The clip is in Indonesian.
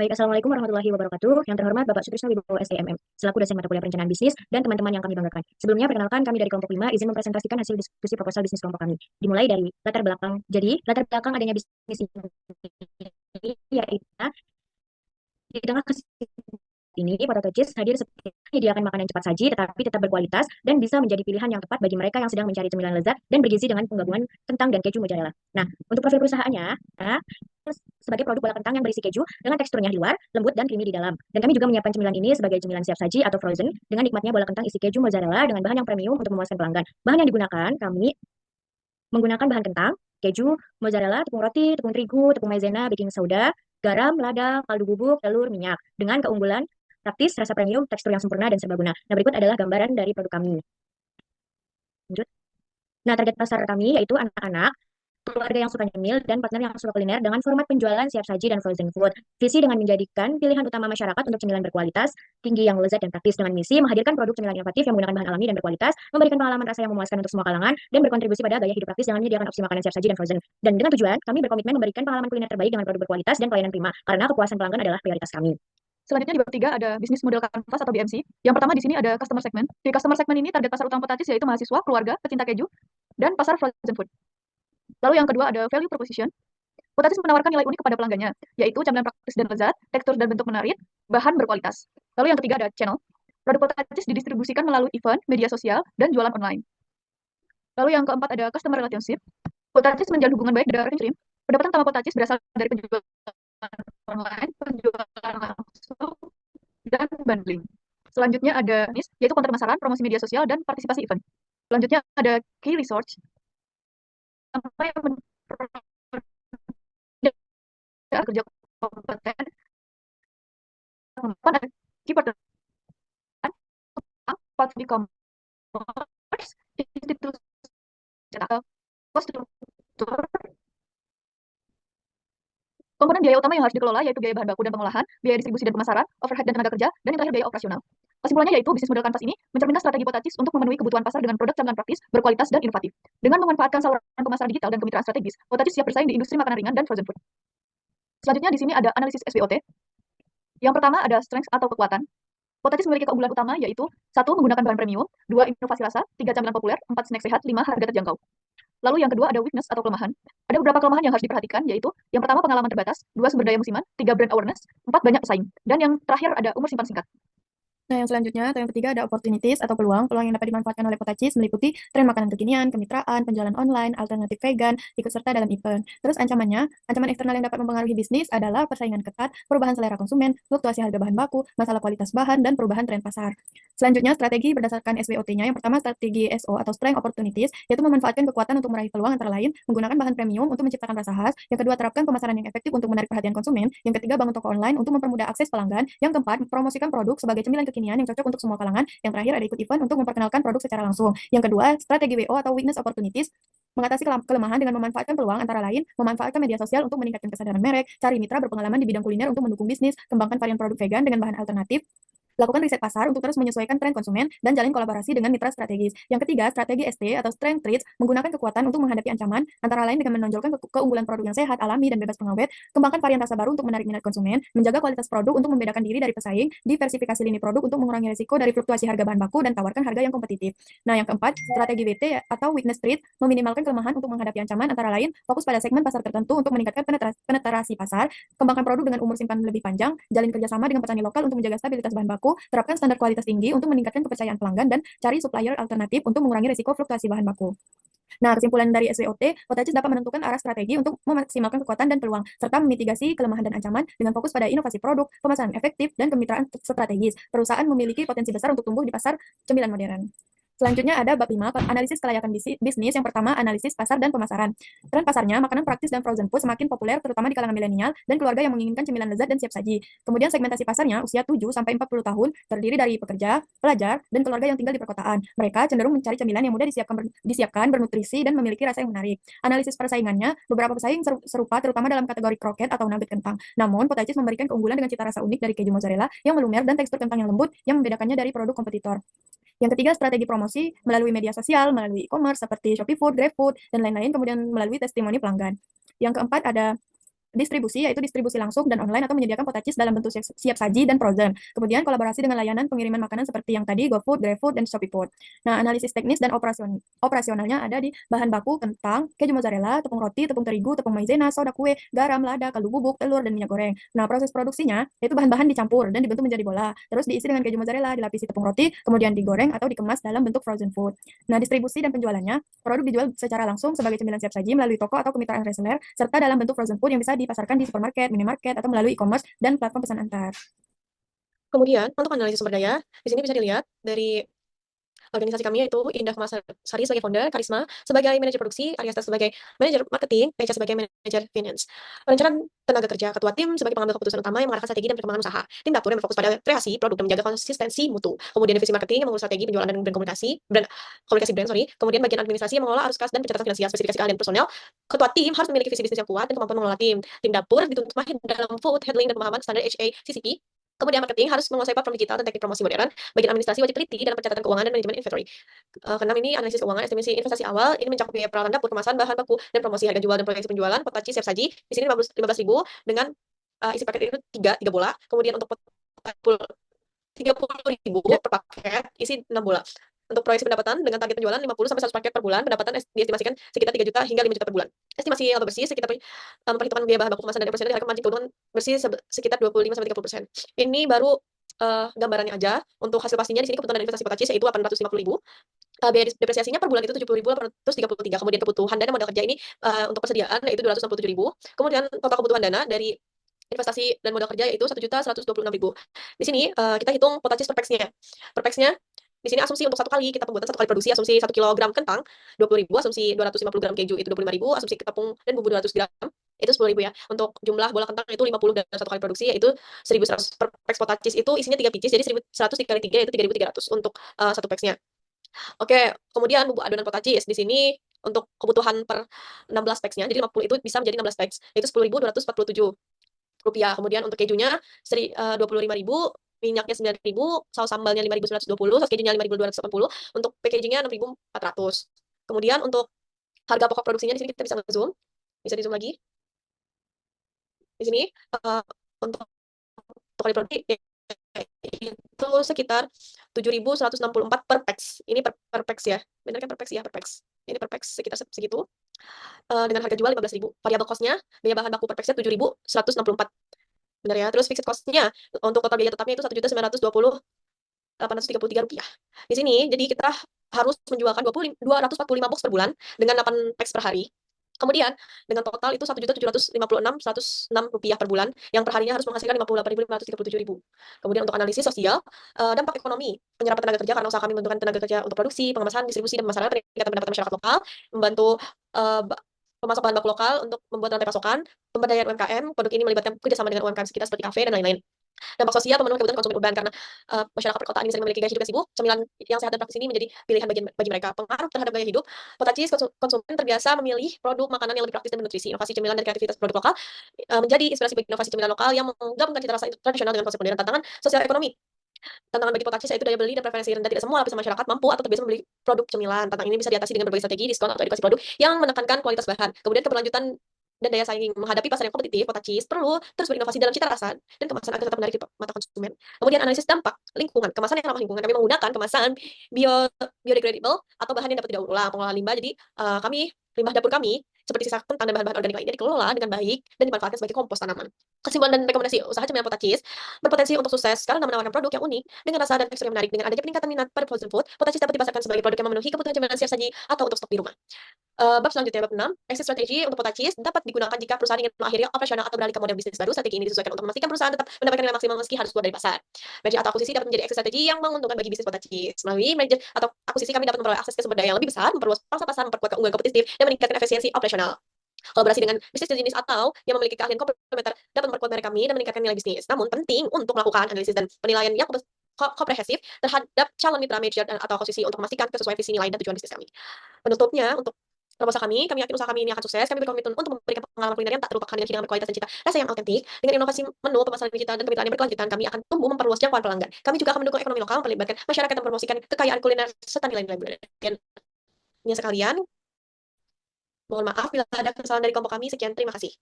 Baik, Assalamualaikum warahmatullahi wabarakatuh. Yang terhormat Bapak Sutrisno Wibowo STMM, selaku dosen mata kuliah perencanaan bisnis dan teman-teman yang kami banggakan. Sebelumnya, perkenalkan kami dari kelompok 5 izin mempresentasikan hasil diskusi proposal bisnis kelompok kami. Dimulai dari latar belakang. Jadi, latar belakang adanya bisnis ini yaitu di tengah ini, Potato Cheese hadir sebagai menyediakan makanan cepat saji tetapi tetap berkualitas dan bisa menjadi pilihan yang tepat bagi mereka yang sedang mencari cemilan lezat dan bergizi dengan penggabungan kentang dan keju mozzarella. Nah, untuk profil perusahaannya, nah, sebagai produk bola kentang yang berisi keju dengan teksturnya di luar, lembut dan creamy di dalam. Dan kami juga menyiapkan cemilan ini sebagai cemilan siap saji atau frozen dengan nikmatnya bola kentang isi keju mozzarella dengan bahan yang premium untuk memuaskan pelanggan. Bahan yang digunakan, kami menggunakan bahan kentang, keju, mozzarella, tepung roti, tepung terigu, tepung maizena, baking soda, garam, lada, kaldu bubuk, telur, minyak. Dengan keunggulan praktis, rasa premium, tekstur yang sempurna, dan serbaguna. Nah, berikut adalah gambaran dari produk kami. Lanjut. Nah, target pasar kami yaitu anak-anak, keluarga yang suka nyemil, dan partner yang suka kuliner dengan format penjualan siap saji dan frozen food. Visi dengan menjadikan pilihan utama masyarakat untuk cemilan berkualitas, tinggi yang lezat dan praktis dengan misi menghadirkan produk cemilan inovatif yang menggunakan bahan alami dan berkualitas, memberikan pengalaman rasa yang memuaskan untuk semua kalangan, dan berkontribusi pada gaya hidup praktis dengan menyediakan opsi makanan siap saji dan frozen. Dan dengan tujuan, kami berkomitmen memberikan pengalaman kuliner terbaik dengan produk berkualitas dan pelayanan prima, karena kepuasan pelanggan adalah prioritas kami. Selanjutnya di bab 3 ada bisnis model kanvas atau BMC. Yang pertama di sini ada customer segment. Di customer segment ini target pasar utama Potatis yaitu mahasiswa, keluarga, pecinta keju, dan pasar frozen food. Lalu yang kedua ada value proposition. Potatis menawarkan nilai unik kepada pelanggannya, yaitu camilan praktis dan lezat, tekstur dan bentuk menarik, bahan berkualitas. Lalu yang ketiga ada channel. Produk Potatis didistribusikan melalui event, media sosial, dan jualan online. Lalu yang keempat ada customer relationship. Potatis menjalin hubungan baik dengan revenue stream. Pendapatan utama Potatis berasal dari penjualan online, penjualan langsung, dan bundling. Selanjutnya ada NIS, yaitu konten pemasaran, promosi media sosial, dan partisipasi event. Selanjutnya ada key research, apa yang kerja kompeten, ada key partner, platform e-commerce, institusi cetak, cost struktur, komponen biaya utama yang harus dikelola yaitu biaya bahan baku dan pengolahan, biaya distribusi dan pemasaran, overhead dan tenaga kerja, dan yang terakhir biaya operasional. Kesimpulannya yaitu bisnis model kanvas ini mencerminkan strategi Potatis untuk memenuhi kebutuhan pasar dengan produk camilan praktis, berkualitas, dan inovatif. Dengan memanfaatkan saluran pemasaran digital dan kemitraan strategis, Potatis siap bersaing di industri makanan ringan dan frozen food. Selanjutnya di sini ada analisis SWOT. Yang pertama ada strength atau kekuatan. Potatis memiliki keunggulan utama yaitu 1. Menggunakan bahan premium, 2. Inovasi rasa, 3. Camilan populer, 4. Snack sehat, 5. Harga terjangkau. Lalu yang kedua ada weakness atau kelemahan. Ada beberapa kelemahan yang harus diperhatikan yaitu yang pertama pengalaman terbatas, 2. Sumber daya musiman, 3. Brand awareness, 4. Banyak pesaing, dan yang terakhir ada umur simpan singkat. Nah, yang selanjutnya atau yang ketiga ada opportunities atau peluang. Peluang yang dapat dimanfaatkan oleh Potatis meliputi tren makanan kekinian, kemitraan, penjualan online, alternatif vegan, ikut serta dalam event. Terus ancamannya, ancaman eksternal yang dapat mempengaruhi bisnis adalah persaingan ketat, perubahan selera konsumen, fluktuasi harga bahan baku, masalah kualitas bahan, dan perubahan tren pasar. Selanjutnya, strategi berdasarkan SWOT-nya. Yang pertama, strategi SO atau Strength Opportunities, yaitu memanfaatkan kekuatan untuk meraih peluang antara lain, menggunakan bahan premium untuk menciptakan rasa khas. Yang kedua, terapkan pemasaran yang efektif untuk menarik perhatian konsumen. Yang ketiga, bangun toko online untuk mempermudah akses pelanggan. Yang keempat, promosikan produk sebagai cemilan kekinian yang cocok untuk semua kalangan. Yang terakhir ada ikut event untuk memperkenalkan produk secara langsung. Yang kedua, strategi WO atau Weakness Opportunities, mengatasi kelemahan dengan memanfaatkan peluang antara lain, memanfaatkan media sosial untuk meningkatkan kesadaran merek, cari mitra berpengalaman di bidang kuliner untuk mendukung bisnis, kembangkan varian produk vegan dengan bahan alternatif, lakukan riset pasar untuk terus menyesuaikan tren konsumen, dan jalin kolaborasi dengan mitra strategis. Yang ketiga, strategi ST atau Strength Traits, menggunakan kekuatan untuk menghadapi ancaman, antara lain dengan menonjolkan keunggulan produk yang sehat, alami, dan bebas pengawet, kembangkan varian rasa baru untuk menarik minat konsumen, menjaga kualitas produk untuk membedakan diri dari pesaing, diversifikasi lini produk untuk mengurangi risiko dari fluktuasi harga bahan baku, dan tawarkan harga yang kompetitif. Nah, yang keempat, strategi WT atau Weakness Trait, meminimalkan kelemahan untuk menghadapi ancaman, antara lain fokus pada segmen pasar tertentu untuk meningkatkan penetrasi pasar, kembangkan produk dengan umur simpan lebih panjang, jalin kerjasama dengan petani lokal untuk menjaga stabilitas bahan baku, terapkan standar kualitas tinggi untuk meningkatkan kepercayaan pelanggan, dan cari supplier alternatif untuk mengurangi risiko fluktuasi bahan baku. Nah, kesimpulan dari SWOT, Potatis dapat menentukan arah strategi untuk memaksimalkan kekuatan dan peluang, serta memitigasi kelemahan dan ancaman dengan fokus pada inovasi produk, pemasaran efektif, dan kemitraan strategis. Perusahaan memiliki potensi besar untuk tumbuh di pasar cemilan modern. Selanjutnya ada bab 5, analisis kelayakan bisnis. Yang pertama, analisis pasar dan pemasaran. Tren pasarnya, makanan praktis dan frozen food semakin populer terutama di kalangan milenial dan keluarga yang menginginkan cemilan lezat dan siap saji. Kemudian segmentasi pasarnya, usia 7 sampai 40 tahun, terdiri dari pekerja, pelajar, dan keluarga yang tinggal di perkotaan. Mereka cenderung mencari cemilan yang mudah disiapkan, bernutrisi, dan memiliki rasa yang menarik. Analisis persaingannya, beberapa pesaing serupa terutama dalam kategori kroket atau nugget kentang. Namun, Potatis memberikan keunggulan dengan cita rasa unik dari keju mozzarella yang melumer dan tekstur kentang yang lembut yang membedakannya dari produk kompetitor. Yang ketiga, strategi promosi melalui media sosial, melalui e-commerce seperti Shopee Food, GrabFood, dan lain-lain, kemudian melalui testimoni pelanggan. Yang keempat ada distribusi, yaitu distribusi langsung dan online atau menyediakan potacis dalam bentuk siap saji dan frozen. Kemudian kolaborasi dengan layanan pengiriman makanan seperti yang tadi GoFood, GrabFood, dan ShopeeFood. Nah, analisis teknis dan operasionalnya ada di bahan baku kentang, keju mozzarella, tepung roti, tepung terigu, tepung maizena, soda kue, garam, lada, kaldu bubuk, telur, dan minyak goreng. Nah, proses produksinya yaitu bahan-bahan dicampur dan dibentuk menjadi bola. Terus diisi dengan keju mozzarella, dilapisi tepung roti, kemudian digoreng atau dikemas dalam bentuk frozen food. Nah, distribusi dan penjualannya, produk dijual secara langsung sebagai cemilan siap saji melalui toko atau kemitraan reseller, serta dalam bentuk frozen food yang bisa dipasarkan di supermarket, minimarket, atau melalui e-commerce dan platform pesan antar. Kemudian, untuk analisis sumber daya, di sini bisa dilihat dari organisasi kami yaitu Indah Kumasari sebagai founder, Karisma sebagai manajer produksi, Ariasta sebagai manajer marketing, Echa sebagai manajer finance. Perencanaan tenaga kerja, ketua tim sebagai pengambil keputusan utama yang mengarahkan strategi dan perkembangan usaha. Tim dapur yang berfokus pada kreasi produk dan menjaga konsistensi mutu. Kemudian divisi marketing yang mengurus strategi penjualan dan komunikasi brand, sorry. Kemudian bagian administrasi yang mengelola arus kas dan pencatatan finansial, spesifikasi keahlian personel. Ketua tim harus memiliki visi bisnis yang kuat dan kemampuan mengelola tim. Tim dapur dituntut mahir dalam food handling dan pemahaman standar HACCP. Kemudian marketing harus menguasai platform digital dan teknik promosi modern. Bagian administrasi wajib teliti dalam pencatatan keuangan dan manajemen inventory. Keenam ini analisis keuangan, estimasi investasi awal, ini mencakup biaya peralatan dapur, kemasan, bahan baku, dan promosi harga jual dan proyeksi penjualan, potaci siap saji, di sini 15.000 dengan isi paket itu 3 bola, kemudian untuk 30.000 per paket, isi 6 bola. Untuk proyeksi pendapatan dengan target penjualan 50 sampai 100 paket per bulan, pendapatan diestimasikan sekitar 3 juta hingga 5 juta per bulan. Estimasi laba bersih sekitar memperhitungkan biaya bahan baku kemasan dan operasional diharapkan margin keuntungan bersih sekitar 25 sampai 30%. Ini baru gambarannya aja. Untuk hasil pastinya di sini kebutuhan dan investasi potacis yaitu 850.000. Biaya depresiasinya per bulan itu 70.833. Kemudian kebutuhan dana modal kerja ini untuk persediaan yaitu 267.000. Kemudian total kebutuhan dana dari investasi dan modal kerja yaitu 1.126.000. Di sini kita hitung potacis per packsnya. Per packsnya di sini asumsi untuk satu kali kita pembuatan satu kali produksi, asumsi 1 kilogram kentang 20.000, asumsi 250 gram keju itu 25.000, asumsi tepung dan bumbu 200 gram itu 10.000 ya. Untuk jumlah bola kentang itu 50 dalam satu kali produksi yaitu 1.100 per packs potacis itu isinya 3 pieces jadi 1.100 dikali 3 yaitu 3.300 untuk satu packsnya. Oke, kemudian bumbu adonan potacis di sini untuk kebutuhan per 16 packsnya jadi 50 itu bisa menjadi 16 packs itu 10.247 rupiah. Kemudian untuk kejunya 25.000, minyaknya 9.000, saus sambalnya 5.920, saus kejunya 5.280, untuk packagingnya 6.400. Kemudian untuk harga pokok produksinya di sini kita bisa zoom, bisa di zoom lagi. Di sini untuk kali produksi itu sekitar 7.164 per packs. Ini per packs ya. Benar kan per packs ya, per packs. Ini per packs sekitar segitu. Dengan harga jual 15.000. Variabel cost-nya, biaya bahan baku per packs-nya 7.164. Benar ya. Terus fixed cost-nya untuk total biaya tetapnya itu 1.920.833 rupiah. Di sini jadi kita harus menjualkan 245 box per bulan dengan 8 packs per hari. Kemudian dengan total itu 1.756.106 rupiah per bulan yang perharinya harus menghasilkan 58.537.000. Kemudian untuk analisis sosial, dampak ekonomi penyerapan tenaga kerja karena usaha kami membutuhkan tenaga kerja untuk produksi, pengemasan, distribusi dan pemasaran, peningkatan pendapatan masyarakat lokal, membantu uh, pemasok bahan baku lokal untuk membuat rantai pasokan, pemberdayaan UMKM, produk ini melibatkan kerjasama dengan UMKM sekitar seperti kafe dan lain-lain. Dampak sosial pemenuhan kebutuhan konsumen urban karena masyarakat perkotaan ini sering memiliki gaya hidup yang sibuk, cemilan yang sehat dan praktis ini menjadi pilihan bagi mereka. Pengaruh terhadap gaya hidup, potacis konsumen terbiasa memilih produk makanan yang lebih praktis dan bernutrisi. Inovasi cemilan dan kreativitas produk lokal menjadi inspirasi bagi inovasi cemilan lokal yang menggabungkan cita rasa tradisional dengan konsep modern. Tantangan sosial ekonomi. Tantangan bagi potacis yaitu daya beli dan preferensi rendah. Tidak semua lapisan masyarakat mampu atau terbiasa membeli produk cemilan. Tantangan ini bisa diatasi dengan berbagai strategi, diskon atau edukasi produk yang menekankan kualitas bahan. Kemudian keberlanjutan dan daya saing menghadapi pasar yang kompetitif, potacis perlu terus berinovasi dalam cita rasa dan kemasan agar tetap menarik di mata konsumen. Kemudian analisis dampak lingkungan, kemasan yang ramah lingkungan. Kami menggunakan kemasan biodegradable atau bahan yang dapat didaur ulang, pengolahan limbah. Jadi limbah dapur kami seperti sisa kentang dan bahan-bahan organik lainnya dikelola dengan baik dan dimanfaatkan sebagai kompos tanaman. Kesimpulan dan rekomendasi usaha cemilan potacis berpotensi untuk sukses karena menawarkan produk yang unik dengan rasa dan tekstur yang menarik. Dengan adanya peningkatan minat pada frozen food, potacis dapat dipasarkan sebagai produk yang memenuhi kebutuhan cemilan siap saji atau untuk stok di rumah. Bab selanjutnya, bab 6, exit strategi untuk potacis dapat digunakan jika perusahaan ingin mengakhiri operasional atau beralih ke model bisnis baru. Strategi ini disesuaikan untuk memastikan perusahaan tetap mendapatkan nilai maksimal meski harus keluar dari pasar. Merger atau akuisisi dapat menjadi exit strategi yang menguntungkan bagi bisnis potacis. Melalui merger atau akuisisi kami dapat memperoleh akses ke sumber daya yang lebih besar, memperluas pangsa pasar, memperkuat keunggulan kompetitif, dan meningkatkan efisiensi operasional. Kolaborasi dengan bisnis jenis atau yang memiliki keahlian komplementer dapat memperkuat merek kami dan meningkatkan nilai bisnis. Namun penting untuk melakukan analisis dan penilaian yang komprehensif terhadap calon mitra merger atau akuisisi untuk memastikan kesesuaian visi nilai dan tujuan bisnis kami. Penutupnya, untuk proposal kami yakin usaha kami ini akan sukses. Kami berkomitmen untuk memberikan pengalaman kuliner yang tak terlupakan dengan hidangan berkualitas dan cita rasa yang autentik. Dengan inovasi menu, pemasaran digital, dan kemitraan yang berkelanjutan, kami akan tumbuh memperluas jangkauan pelanggan. Kami juga akan mendukung ekonomi lokal, melibatkan masyarakat dan mempromosikan kekayaan kuliner serta nilai-nilai budaya. Dan sekalian, mohon maaf bila ada kesalahan dari kelompok kami. Sekian, terima kasih.